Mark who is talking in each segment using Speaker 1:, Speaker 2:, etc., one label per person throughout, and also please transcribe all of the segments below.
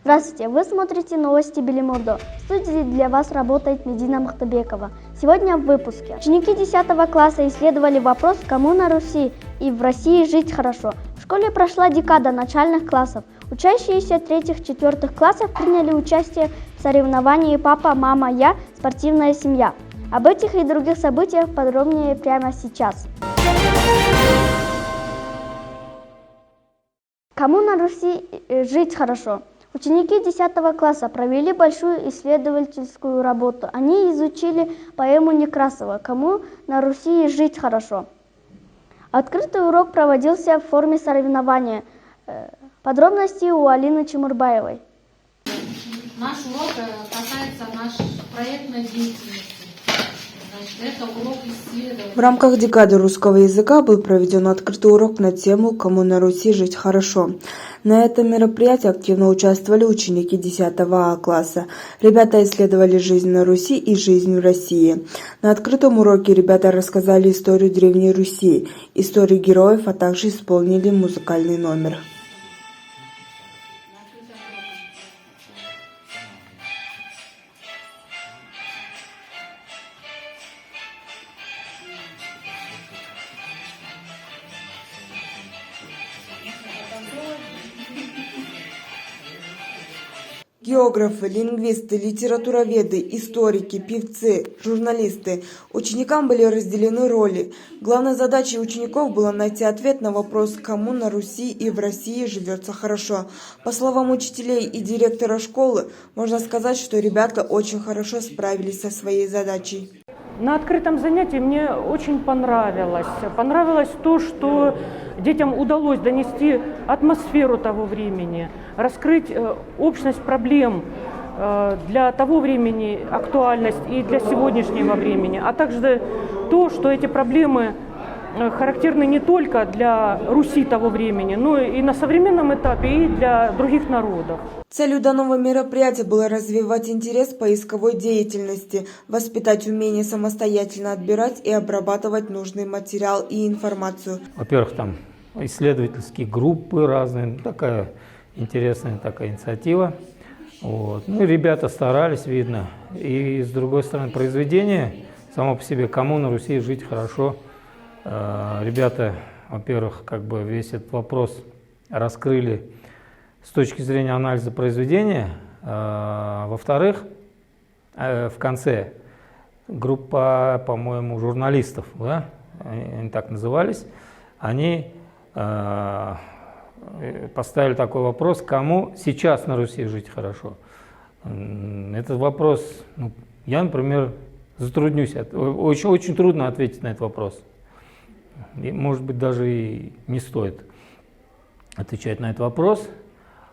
Speaker 1: Здравствуйте, вы смотрите новости Белимордо. В студии для вас работает Медина Махтабекова. Сегодня в выпуске. Ученики 10 класса исследовали вопрос, кому на Руси и в России жить хорошо. В школе прошла декада начальных классов. Учащиеся 3-4 классов приняли участие в соревновании «Папа, мама, я. Спортивная семья». Об этих и других событиях подробнее прямо сейчас. Кому на Руси жить хорошо? Ученики 10 класса провели большую исследовательскую работу. Они изучили поэму Некрасова «Кому на Руси жить хорошо». Открытый урок проводился в форме соревнования. Подробности у Алины Чемурбаевой.
Speaker 2: Наш урок касается нашей проектной деятельности. Это урок исследования.
Speaker 3: В рамках декады русского языка был проведен открытый урок на тему «Кому на Руси жить хорошо». На этом мероприятии активно участвовали ученики 10 класса. Ребята исследовали жизнь на Руси и жизнь в России. На открытом уроке ребята рассказали историю Древней Руси, историю героев, а также исполнили музыкальный номер. Географы, лингвисты, литературоведы, историки, певцы, журналисты. Ученикам были разделены роли. Главной задачей учеников было найти ответ на вопрос, кому на Руси и в России живется хорошо. По словам учителей и директора школы, можно сказать, что ребята очень хорошо справились со своей задачей.
Speaker 4: На открытом занятии мне очень понравилось. Понравилось то, что детям удалось донести атмосферу того времени, раскрыть общность проблем для того времени, актуальность и для сегодняшнего времени, а также то, что эти проблемы характерны не только для Руси того времени, но и на современном этапе, и для других народов.
Speaker 3: Целью данного мероприятия было развивать интерес к поисковой деятельности, воспитать умение самостоятельно отбирать и обрабатывать нужный материал и информацию.
Speaker 5: Во-первых, там исследовательские группы разные, такая интересная такая инициатива. Вот. Ну и ребята старались, видно. И с другой стороны, произведение само по себе «Кому на Руси жить хорошо». Ребята, во-первых, весь этот вопрос раскрыли с точки зрения анализа произведения. Во-вторых, в конце группа, по-моему, журналистов, да, они так назывались, они поставили такой вопрос, кому сейчас на Руси жить хорошо. Этот вопрос, я, например, затруднюсь, очень трудно ответить на этот вопрос. И, может быть, даже и не стоит отвечать на этот вопрос,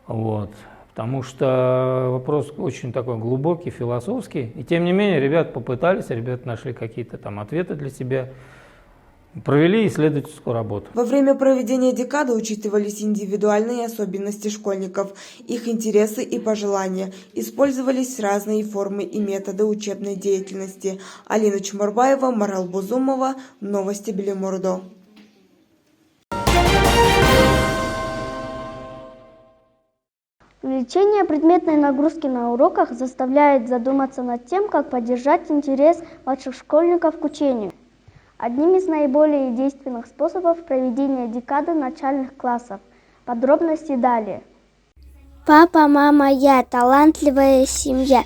Speaker 5: потому что вопрос очень такой глубокий, философский. И тем не менее, ребята попытались, ребята нашли какие-то там ответы для себя, провели исследовательскую работу.
Speaker 3: Во время проведения декады учитывались индивидуальные особенности школьников, их интересы и пожелания. Использовались разные формы и методы учебной деятельности. Алина Чемурбаева, Марал Бузумова, Новости Белимордо.
Speaker 1: Увеличение предметной нагрузки на уроках заставляет задуматься над тем, как поддержать интерес младших школьников к учению. Одним из наиболее действенных способов проведения декады начальных классов. Подробности далее.
Speaker 6: Папа, мама, я. Талантливая семья.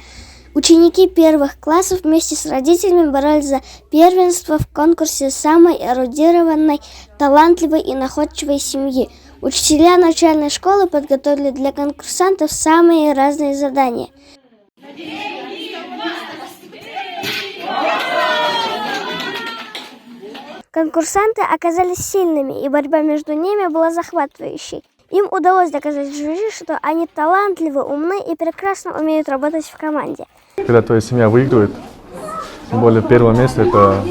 Speaker 6: Ученики первых классов вместе с родителями боролись за первенство в конкурсе самой эрудированной, талантливой и находчивой семьи. Учителя начальной школы подготовили для конкурсантов самые разные задания. Конкурсанты оказались сильными, и борьба между ними была захватывающей. Им удалось доказать жюри, что они талантливы, умны и прекрасно умеют работать в команде.
Speaker 7: Когда твоя семья выигрывает, тем более первое место, это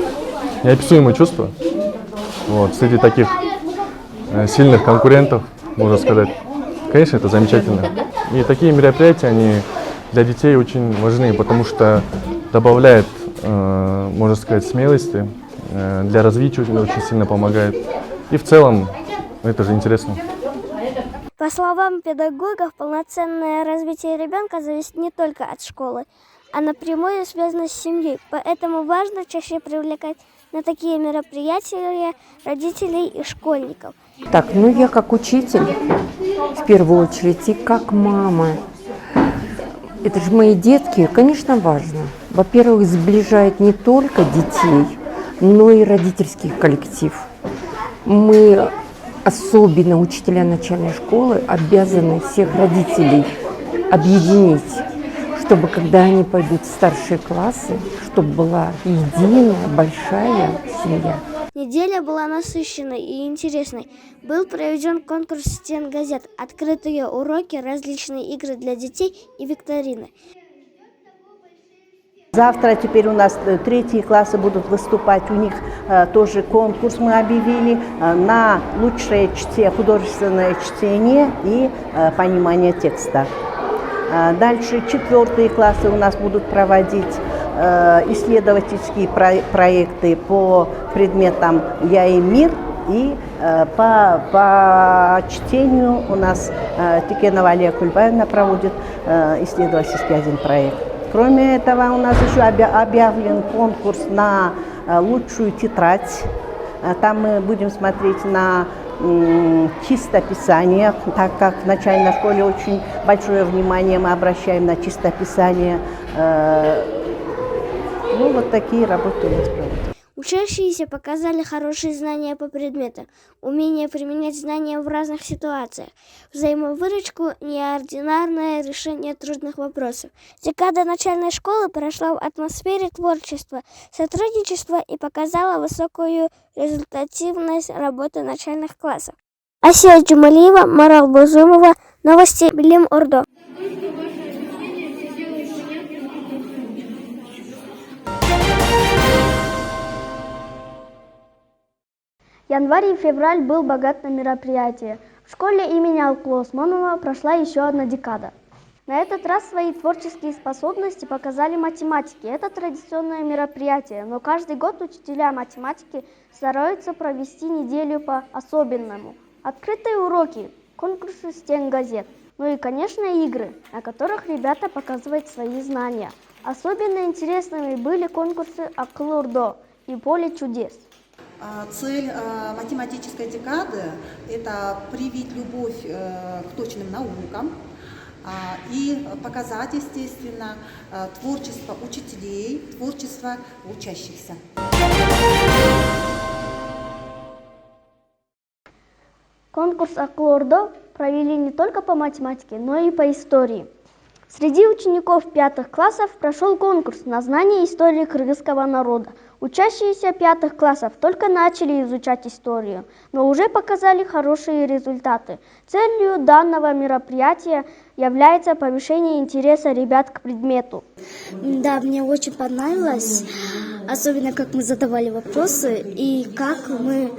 Speaker 7: неописуемое чувство. Среди таких сильных конкурентов, можно сказать, конечно, это замечательно. И такие мероприятия, они для детей очень важны, потому что добавляют, можно сказать, смелости, для развития очень сильно помогает. И в целом это же интересно.
Speaker 6: По словам педагогов, полноценное развитие ребенка зависит не только от школы, а напрямую связано с семьей. Поэтому важно чаще привлекать на такие мероприятия родителей и школьников.
Speaker 8: Так, ну я как учитель, в первую очередь, и как мама. Это же мои детки, конечно, важно. Во-первых, сближает не только детей, но и родительский коллектив. Мы, особенно учителя начальной школы, обязаны всех родителей объединить, чтобы когда они пойдут в старшие классы, чтобы была единая большая семья.
Speaker 6: Неделя была насыщенной и интересной. Был проведен конкурс стенгазет, открытые уроки, различные игры для детей и викторины.
Speaker 9: Завтра теперь у нас третьи классы будут выступать, у них тоже конкурс мы объявили на лучшее художественное чтение и понимание текста. Дальше четвертые классы у нас будут проводить исследовательские проекты по предметам «Я и мир», и по чтению у нас Тикенова Алия Кульбаевна проводит исследовательский один проект. Кроме этого, у нас еще объявлен конкурс на лучшую тетрадь. Там мы будем смотреть на чистописание, так как в начальной школе очень большое внимание мы обращаем на чистописание. Ну, вот такие работы у нас проводят.
Speaker 6: Учащиеся показали хорошие знания по предметам, умение применять знания в разных ситуациях, взаимовыручку, неординарное решение трудных вопросов. Декада начальной школы прошла в атмосфере творчества, сотрудничества и показала высокую результативность работы начальных классов. Асия Джумалиева, Марал Бузумова, новости Билим-Ордо.
Speaker 1: Январь и февраль был богат на мероприятия. В школе имени Алкулы Осмонова прошла еще одна декада. На этот раз свои творческие способности показали математики. Это традиционное мероприятие, но каждый год учителя математики стараются провести неделю по-особенному. Открытые уроки, конкурсы стенгазет, ну и, конечно, игры, на которых ребята показывают свои знания. Особенно интересными были конкурсы Акыл-Ордо и Поле чудес.
Speaker 10: Цель математической декады – это привить любовь к точным наукам и показать, естественно, творчество учителей, творчество учащихся.
Speaker 1: Конкурс Акыл-Ордо провели не только по математике, но и по истории. Среди учеников 5 классов прошел конкурс на знание истории кыргызского народа. Учащиеся 5 классов только начали изучать историю, но уже показали хорошие результаты. Целью данного мероприятия является повышение интереса ребят к предмету.
Speaker 6: Да, мне очень понравилось, особенно как мы задавали вопросы и как мы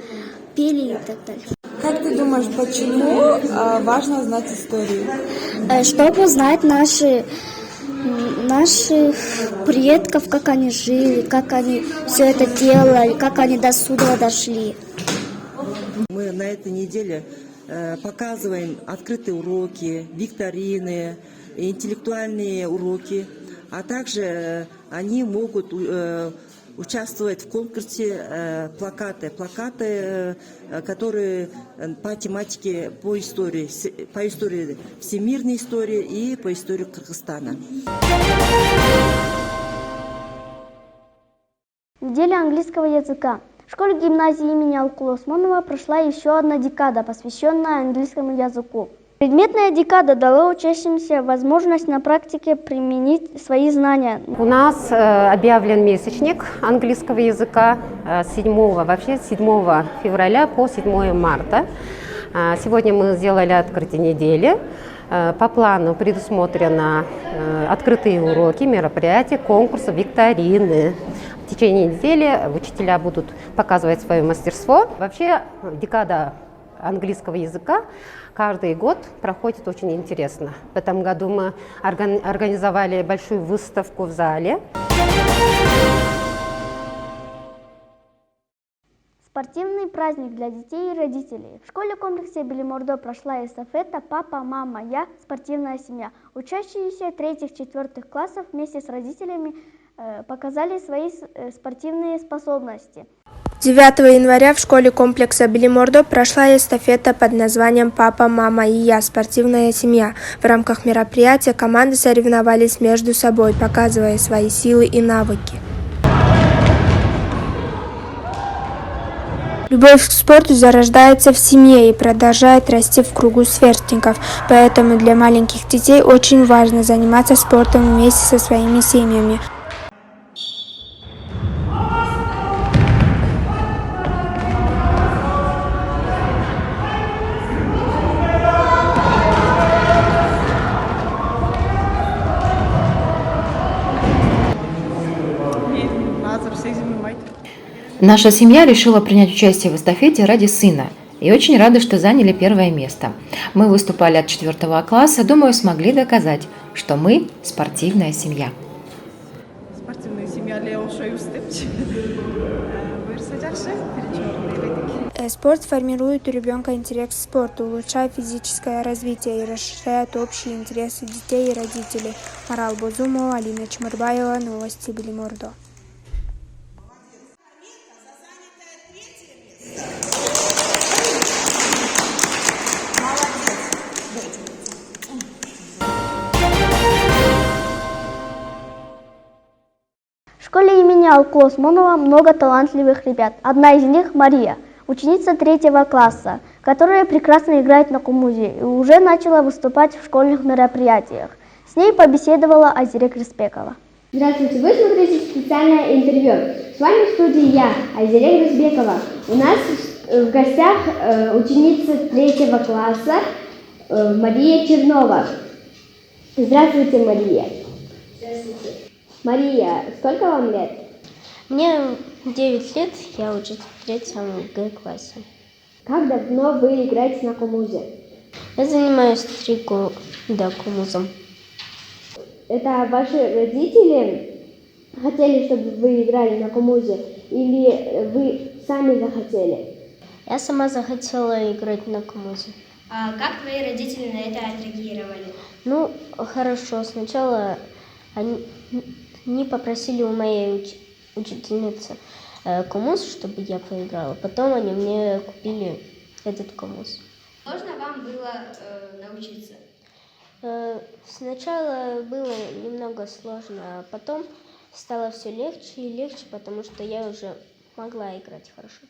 Speaker 6: пели и так далее.
Speaker 3: Как ты думаешь, почему важно знать историю?
Speaker 6: Чтобы знать наших предков, как они жили, как они все это делали, как они до сюда дошли.
Speaker 11: Мы на этой неделе показываем открытые уроки, викторины, интеллектуальные уроки, а также они могут участвовать в конкурсе плакаты, которые по тематике, по истории всемирной истории и по истории Кыргызстана.
Speaker 1: Неделя английского языка. В школе-гимназии имени Алкулы Осмонова прошла еще одна декада, посвященная английскому языку. Предметная декада дала учащимся возможность на практике применить свои знания.
Speaker 12: У нас объявлен месячник английского языка с 7 февраля по 7 марта. Сегодня мы сделали открытие недели. По плану предусмотрено открытые уроки, мероприятия, конкурсы, викторины. В течение недели учителя будут показывать свое мастерство. Вообще декада английского языка каждый год проходит очень интересно. В этом году мы организовали большую выставку в зале.
Speaker 1: Спортивный праздник для детей и родителей. В школе-комплексе Белимордо прошла эстафета «Папа, мама, я. Спортивная семья». Учащиеся 3-4 классов вместе с родителями показали свои спортивные способности.
Speaker 13: 9 января в школе комплекса Белимордо прошла эстафета под названием «Папа, мама и я. Спортивная семья». В рамках мероприятия команды соревновались между собой, показывая свои силы и навыки. Любовь к спорту зарождается в семье и продолжает расти в кругу сверстников, поэтому для маленьких детей очень важно заниматься спортом вместе со своими семьями.
Speaker 14: Наша семья решила принять участие в эстафете ради сына и очень рада, что заняли первое место. Мы выступали от 4 класса, думаю, смогли доказать, что мы спортивная семья.
Speaker 15: Спортивная семья Лео Шоюстепч.
Speaker 13: Спорт формирует у ребенка интерес к спорту, улучшает физическое развитие и расширяет общие интересы детей и родителей. Марал Бузумова, Алина Чмырбаева, новости Белимордо.
Speaker 1: В школе имени Алку Осмонова много талантливых ребят. Одна из них Мария, ученица 3 класса, которая прекрасно играет на кумузе и уже начала выступать в школьных мероприятиях. С ней побеседовала Айзере Крыспекова.
Speaker 16: Здравствуйте, вы смотрите специальное интервью. С вами в студии я, Айзере Крыспекова. У нас в гостях ученица 3 класса Мария Чернова. Здравствуйте, Мария.
Speaker 17: Здравствуйте.
Speaker 16: Мария, сколько вам лет?
Speaker 17: Мне 9 лет, я учусь в 3 Г-классе.
Speaker 16: Как давно вы играете на кумузе?
Speaker 17: Я занимаюсь 3 года кумузом.
Speaker 16: Это ваши родители хотели, чтобы вы играли на кумузе, или вы сами захотели?
Speaker 17: Я сама захотела играть на кумузе.
Speaker 16: А как твои родители на это отреагировали?
Speaker 17: Ну, хорошо. Сначала они попросили у моей учительницы кумуз, чтобы я поиграла. Потом они мне купили этот кумуз.
Speaker 16: Сложно вам было научиться?
Speaker 17: Сначала было немного сложно, а потом стало все легче и легче, потому что я уже могла играть хорошо.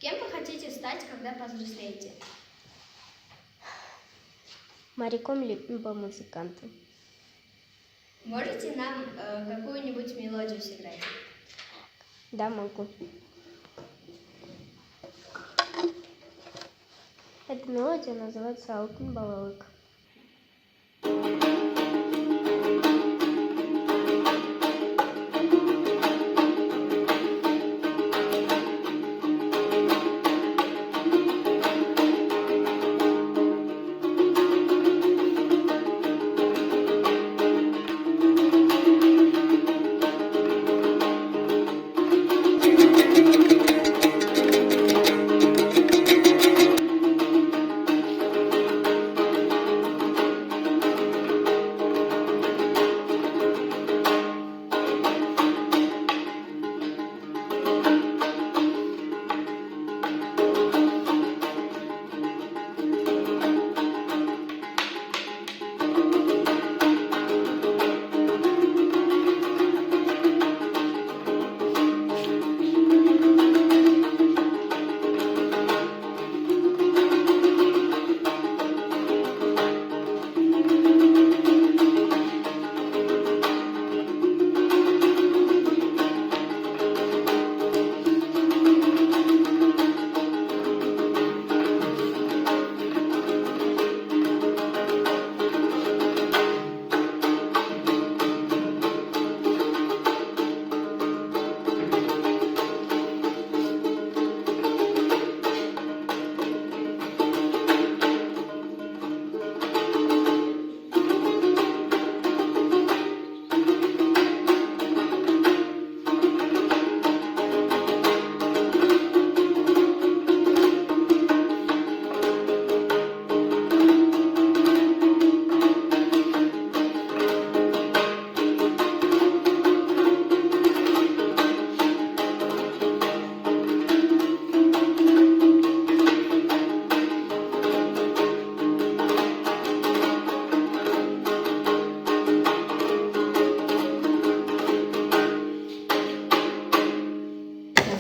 Speaker 16: Кем вы хотите стать, когда повзрослеете?
Speaker 17: Моряком либо музыкантом.
Speaker 16: Можете нам какую-нибудь мелодию сыграть?
Speaker 17: Да, могу. Эта мелодия называется «Алтын балалык».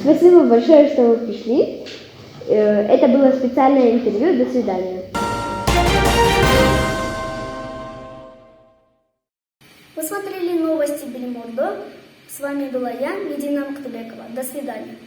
Speaker 16: Спасибо большое, что вы пришли. Это было специальное интервью. До свидания.
Speaker 1: Вы смотрели новости Белимордо. С вами была я, Медина Мухтабекова. До свидания.